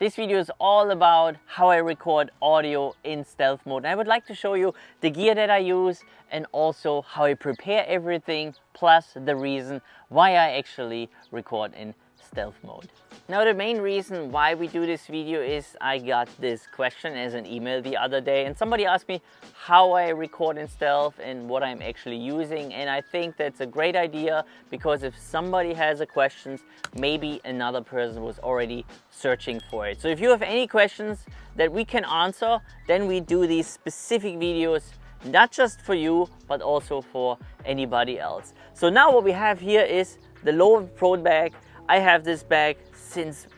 This video is all about how I record audio in stealth mode. And I would like to show you the gear that I use and also how I prepare everything, plus the reason why I actually record in stealth mode. Now, the main reason why we do this video is I got this question as an email the other day, and somebody asked me how I record in stealth and what I'm actually using. And I think that's a great idea, because if somebody has a question, maybe another person was already searching for it. So if you have any questions that we can answer, then we do these specific videos, not just for you, but also for anybody else. So now what we have here is the Low Pro bag. I have this bag since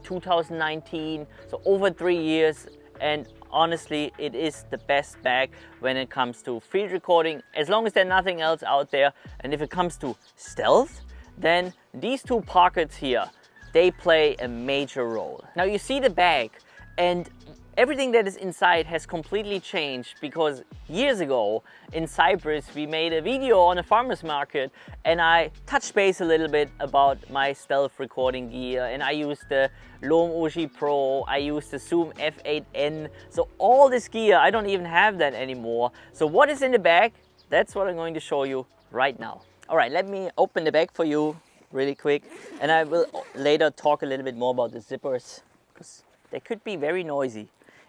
2019, so over 3 years, and honestly it is the best bag when it comes to field recording, as long as there's nothing else out there. And if it comes to stealth, then these two pockets here, they play a major role. Now you see the bag, and everything that is inside has completely changed, because years ago in Cyprus we made a video on a farmer's market, and I touched base a little bit about my stealth recording gear, and I used the Loam OG Pro, I used the Zoom F8N. So all this gear, I don't even have that anymore. So what is in the bag? That's what I'm going to show you right now. All right, let me open the bag for you really quick, and I will later talk a little bit more about the zippers, because they could be very noisy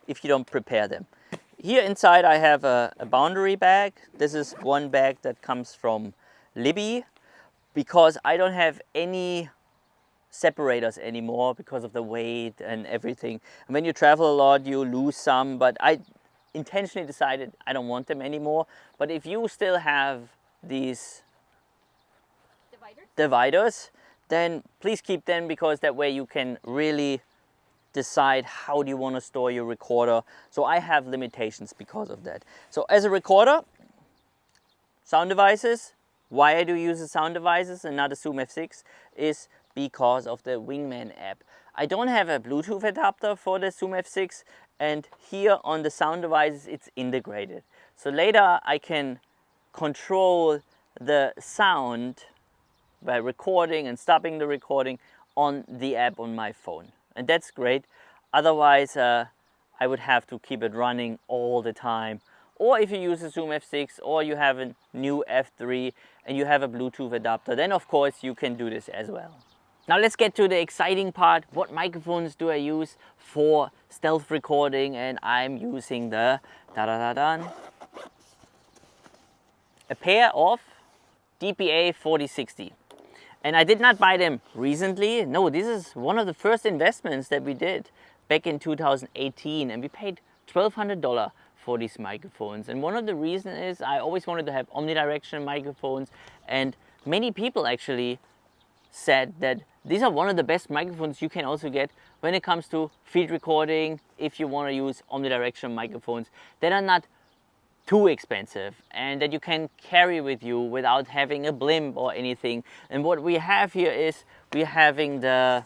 if you don't prepare them. Here inside I have a boundary bag. This is one bag that comes from Libby, because I don't have any separators anymore because of the weight and everything. And when you travel a lot, you lose some, but I intentionally decided I don't want them anymore. But if you still have these dividers, then please keep them, because that way you can really decide how do you want to store your recorder. So I have limitations because of that. So as a recorder, sound devices, why I do use the sound devices and not a Zoom F6 is because of the Wingman app. I don't have a Bluetooth adapter for the Zoom F6, and here on the sound devices it's integrated. So later I can control the sound by recording and stopping the recording on the app on my phone. And that's great. Otherwise, I would have to keep it running all the time. Or if you use a Zoom F6 or you have a new F3 and you have a Bluetooth adapter, then of course you can do this as well. Now let's get to the exciting part. What microphones do I use for stealth recording? And I'm using the a pair of DPA 4060. And I did not buy them recently. No, this is one of the first investments that we did back in 2018. And we paid $1,200 for these microphones. And one of the reasons is I always wanted to have omnidirectional microphones. And many people actually said that these are one of the best microphones you can also get when it comes to field recording, if you want to use omnidirectional microphones that are not too expensive and that you can carry with you without having a blimp or anything. And what we have here is we're having the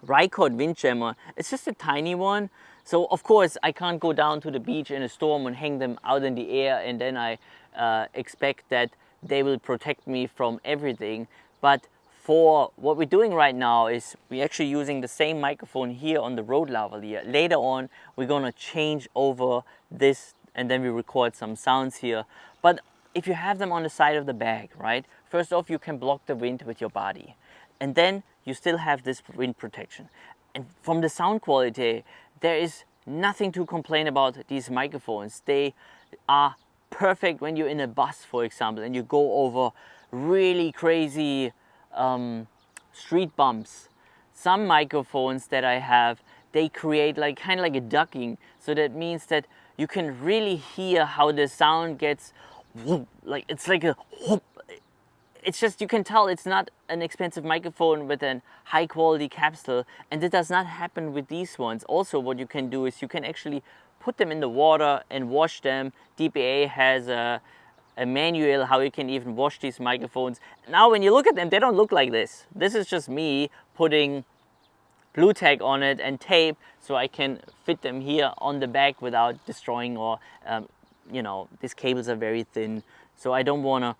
Rycord Windjammer. It's just a tiny one. So of course I can't go down to the beach in a storm and hang them out in the air, and then I expect that they will protect me from everything. But for what we're doing right now is we're actually using the same microphone here on the road lavalier. Later on we're gonna change over this, and then we record some sounds here. But if you have them on the side of the bag, right? First off, you can block the wind with your body. And then you still have this wind protection. And from the sound quality, there is nothing to complain about these microphones. They are perfect when you're in a bus, for example, and you go over really crazy street bumps. Some microphones that I have, they create like kind of like a ducking. So that means that you can really hear how the sound gets whoop, like it's like a whoop. It's just, you can tell it's not an expensive microphone with a high quality capsule, and it does not happen with these ones. Also, what you can do is you can actually put them in the water and wash them. DPA has a manual how you can even wash these microphones. Now when you look at them, they don't look like this. This is just me putting glue tack on it and tape so I can fit them here on the back without destroying, or you know, these cables are very thin, so I don't want to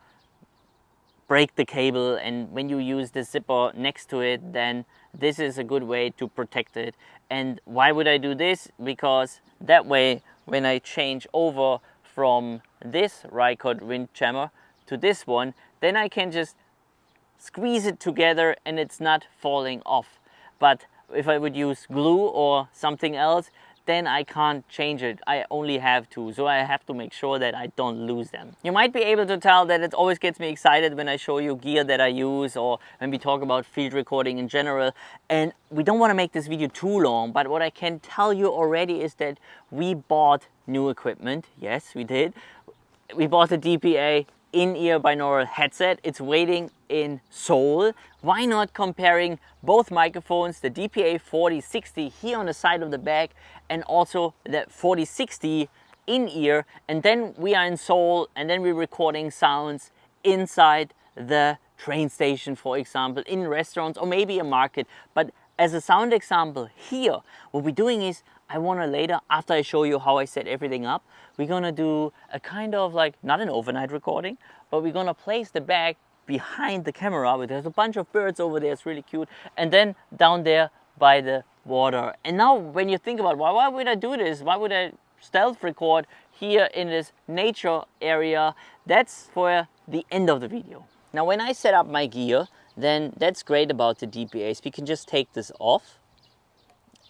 break the cable, and when you use the zipper next to it, then this is a good way to protect it. And why would I do this? Because that way, when I change over from this Rycote wind jammer to this one, then I can just squeeze it together and it's not falling off. But if I would use glue or something else, then I can't change it. I only have to, so I have to make sure that I don't lose them. You might be able to tell that it always gets me excited when I show you gear that I use, or when we talk about field recording in general. And we don't want to make this video too long, but what I can tell you already is that we bought new equipment. Yes, we did. We bought the DPA in-ear binaural headset. It's waiting in Seoul. Why not comparing both microphones, the DPA 4060 here on the side of the back and also the 4060 in-ear, and then we are in Seoul and then we're recording sounds inside the train station, for example, in restaurants or maybe a market. But as a sound example here, what we're doing is, I want to later, after I show you how I set everything up, we're going to do a kind of like, not an overnight recording, but we're going to place the bag behind the camera, where there's a bunch of birds over there, it's really cute, and then down there by the water. And now when you think about why would I do this? Why would I stealth record here in this nature area? That's for the end of the video. Now when I set up my gear, then that's great about the DPAs. We can just take this off.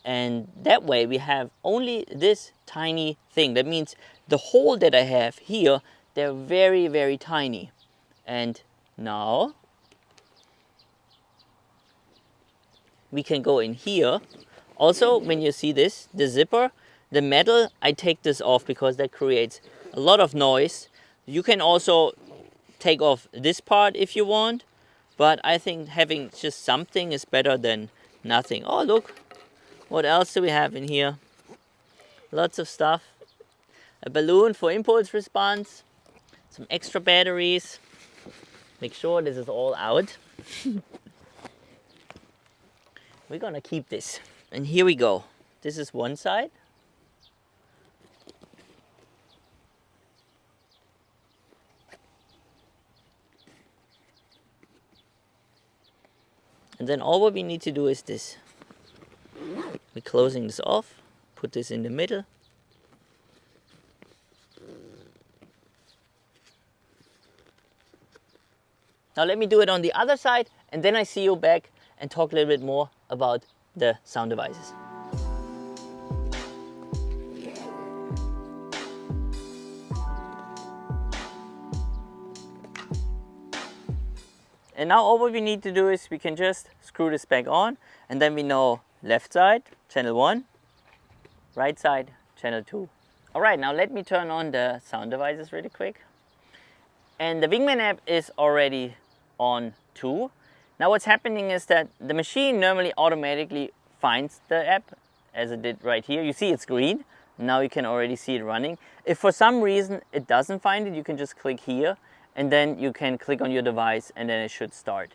And that way we have only this tiny thing. That means the hole that I have here, they're very, very tiny. And now we can go in here. Also, when you see this, the zipper, the metal, I take this off because that creates a lot of noise. You can also take off this part if you want, but I think having just something is better than nothing. Oh, look. What else do we have in here? Lots of stuff. A balloon for impulse response. Some extra batteries. Make sure this is all out. We're gonna keep this. And here we go. This is one side. And then all what we need to do is this. We're closing this off, put this in the middle. Now let me do it on the other side, and then I see you back and talk a little bit more about the sound devices. And now all what we need to do is we can just screw this back on, and then we know left side, channel 1, right side, channel 2. All right, now let me turn on the sound devices really quick. And the Wingman app is already on too. Now what's happening is that the machine normally automatically finds the app, as it did right here. You see it's green. Now you can already see it running. If for some reason it doesn't find it, you can just click here, and then you can click on your device and then it should start.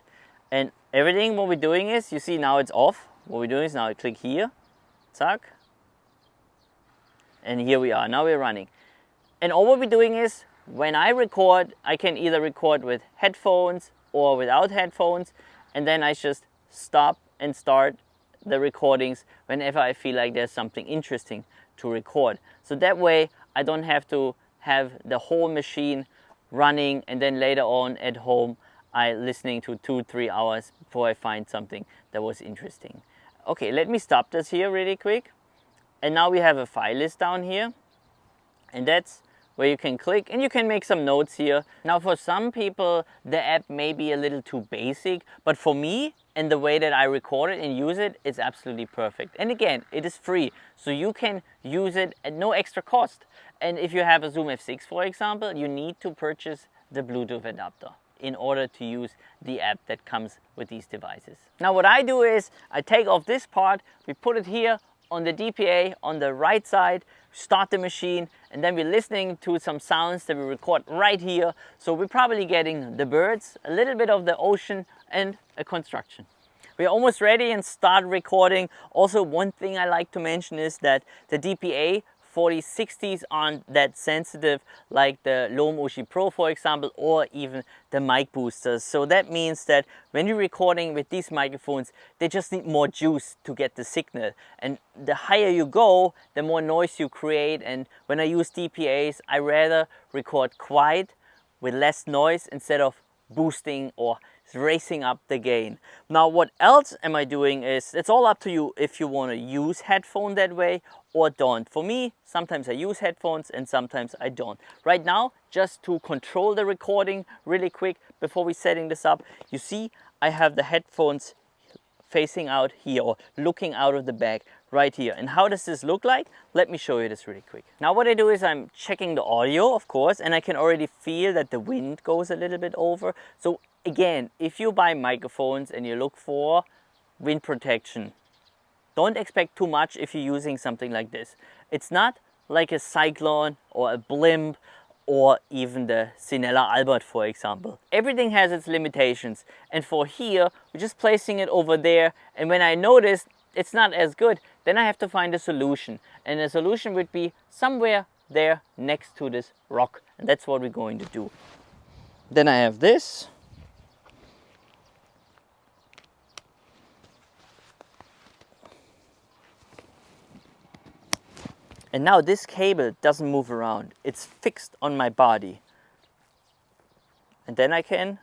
And everything what we're doing is, you see now it's off. What we're doing is now I click here, zack, and here we are, now we're running. And all what we're doing is, when I record, I can either record with headphones or without headphones, and then I just stop and start the recordings whenever I feel like there's something interesting to record. So that way I don't have to have the whole machine running and then later on at home I listening to 2-3 hours before I find something that was interesting. Okay, let me stop this here really quick. And now we have a file list down here, and that's where you can click and you can make some notes here. Now for some people the app may be a little too basic, but for me and the way that I record it and use it, it's absolutely perfect. And again, it is free, so you can use it at no extra cost. And if you have a Zoom F6 for example, you need to purchase the Bluetooth adapter in order to use the app that comes with these devices. Now what I do is I take off this part, we put it here on the DPA on the right side, start the machine, and then we're listening to some sounds that we record right here. So we're probably getting the birds, a little bit of the ocean, and a construction. We're almost ready and start recording. Also, one thing I like to mention is that the DPA 4060s aren't that sensitive like the Loam Oshi Pro, for example, or even the mic boosters. So that means that when you're recording with these microphones, they just need more juice to get the signal. And the higher you go, the more noise you create. And when I use DPAs, I rather record quiet with less noise instead of boosting or raising up the gain. Now what else am I doing is, it's all up to you if you want to use headphone that way or don't. For me, sometimes I use headphones and sometimes I don't. Right now, just to control the recording really quick before we setting this up, you see I have the headphones facing out here or looking out of the bag right here. And how does this look like? Let me show you this really quick. Now what I do is I'm checking the audio, of course, and I can already feel that the wind goes a little bit over. So again, if you buy microphones and you look for wind protection, don't expect too much if you're using something like this. It's not like a Cyclone or a Blimp or even the Cinela Albert, for example. Everything has its limitations. And for here, we're just placing it over there. And when I notice it's not as good, then I have to find a solution. And the solution would be somewhere there next to this rock. And that's what we're going to do. Then I have this. And now this cable doesn't move around. It's fixed on my body. And then I can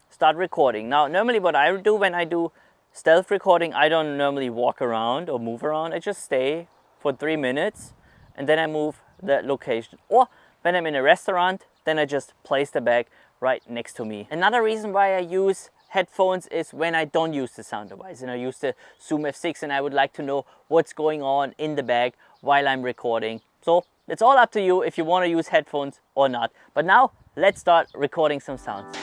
start recording. Now, normally what I do when I do stealth recording, I don't normally walk around or move around. I just stay for 3 minutes and then I move the location. Or when I'm in a restaurant, then I just place the bag right next to me. Another reason why I use headphones is when I don't use the sound device and I use the Zoom F6 and I would like to know what's going on in the bag while I'm recording. So it's all up to you if you want to use headphones or not. But now let's start recording some sounds.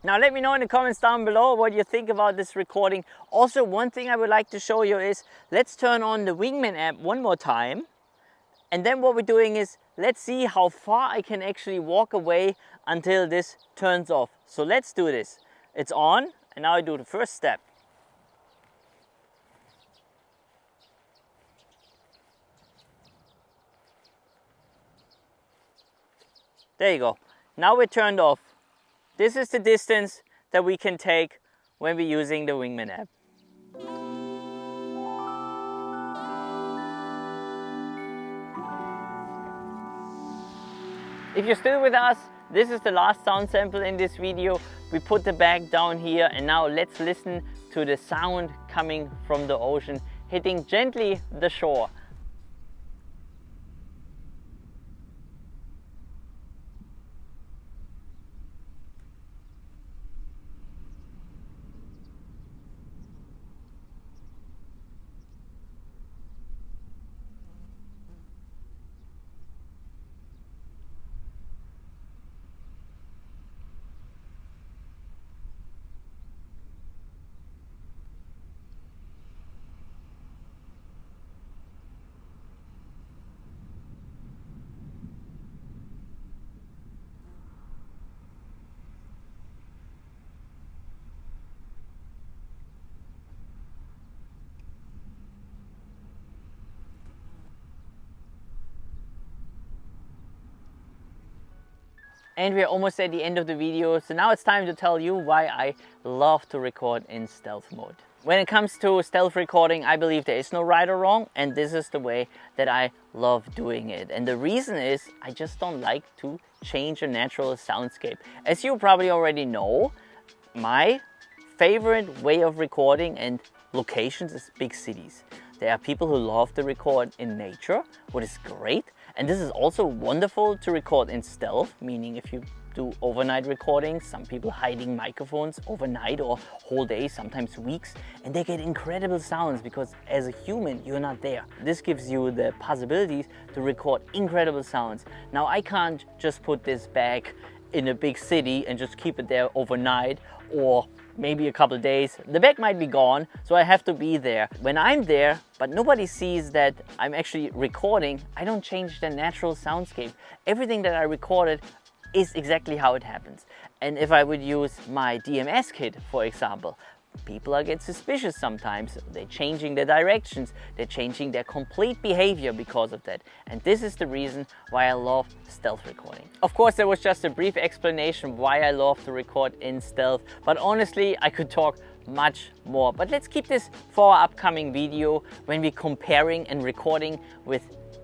Now let me know in the comments down below what you think about this recording. Also, one thing I would like to show you is, let's turn on the Wingman app one more time. And then what we're doing is, let's see how far I can actually walk away until this turns off. So let's do this. It's on, and now I do the first step. There you go. Now we're turned off. This is the distance that we can take when we're using the Wingman app. If you're still with us, this is the last sound sample in this video. We put the bag down here and now let's listen to the sound coming from the ocean, hitting gently the shore. And we're almost at the end of the video, so now it's time to tell you why I love to record in stealth mode. When it comes to stealth recording, I believe there is no right or wrong, and this is the way that I love doing it. And the reason is I just don't like to change a natural soundscape. As you probably already know, my favorite way of recording and locations is big cities. There are people who love to record in nature, which is great. And this is also wonderful to record in stealth, meaning if you do overnight recordings, some people hiding microphones overnight or whole days, sometimes weeks, and they get incredible sounds because as a human, you're not there. This gives you the possibilities to record incredible sounds. Now, I can't just put this back in a big city and just keep it there overnight or maybe a couple of days. The bag might be gone, so I have to be there. When I'm there, but nobody sees that I'm actually recording, I don't change the natural soundscape. Everything that I recorded is exactly how it happens. And if I would use my DMS kit, for example, people get suspicious sometimes. They're changing their directions, they're changing their complete behavior because of that. And this is the reason why I love stealth recording. Of course, there was just a brief explanation why I love to record in stealth, but honestly, I could talk much more. But let's keep this for our upcoming video when we're comparing and recording with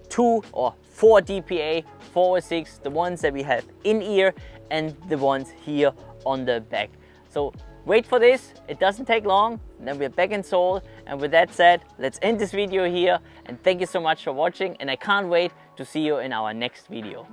2 or 4 dPA 406, the ones that we have in ear and the ones here on the back. So wait for this, it doesn't take long, then we're back in Seoul. And with that said, let's end this video here, and thank you so much for watching, and I can't wait to see you in our next video.